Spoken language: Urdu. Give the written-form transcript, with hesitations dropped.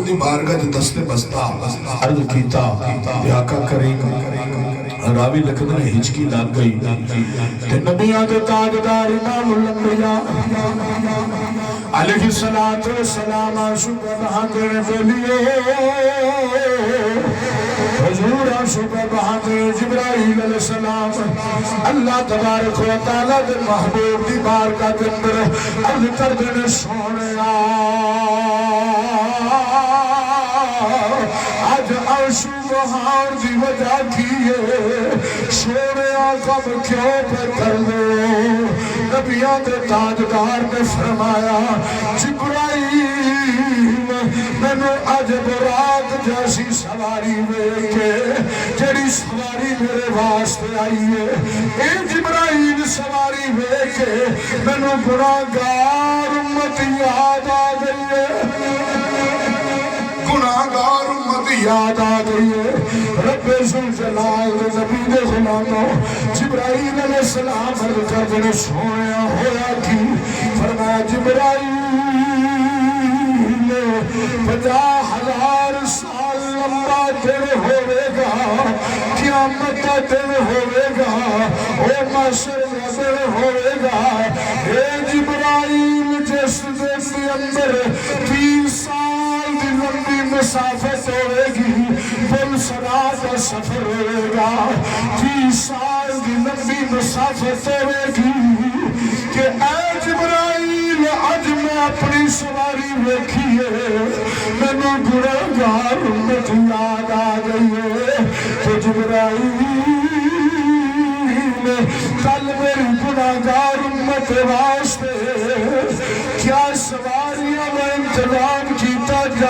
دی بارگاہ دستے بستا عرض کیتا یا آقا کریم راوی لکھن نے ہچکی لگ گئی تے نبیاں دے تاجدار امام الانبیاء علیہ السلام عاشق بہادر بولیے حضور عاشق بہادر جبرائیل علیہ السلام اللہ تبارک و تعالیٰ دے محبوب دی بارگاہ دے اندر عرض کر دے سونیا آج عرش بہار دی وجہ کیے سونے آقا کیوں پہ کر دو نبیان دے تاجدار نے فرمایا جبرائیل میں نے آج براق جیسی سواری میں کے جڑی سواری میرے واسطے آئی ہے اے جبرائیل سواری میں کے میں نے گناہگار امت یاد آ گئی ہے گناہگار امت یاد آ گئی ہے رب ذوالجلال دے نبی دے غلاموں جبرائیل علیہ السلام عرض کر دے سویا ہویا کی فرمایا جبرائیل 50,000 سال لمبا دن ہوئے گا قیامت کا دن ہوئے گا او محشر کا دن ہوئے گا اے جبرائیل جس دن کے اندر 30 سال دی لمبی مسافت ہوئے گی پل صراط کا سفر ہوئے گا 30 سال دی لمبی مسافت ہوئے گی کہ اے جبرائیل آج میں اپنی سواری ویکھیے میں نے گناہگار امت یاد آ گئی ہے تو جبرائیل کل میری گناہگار امت واسطے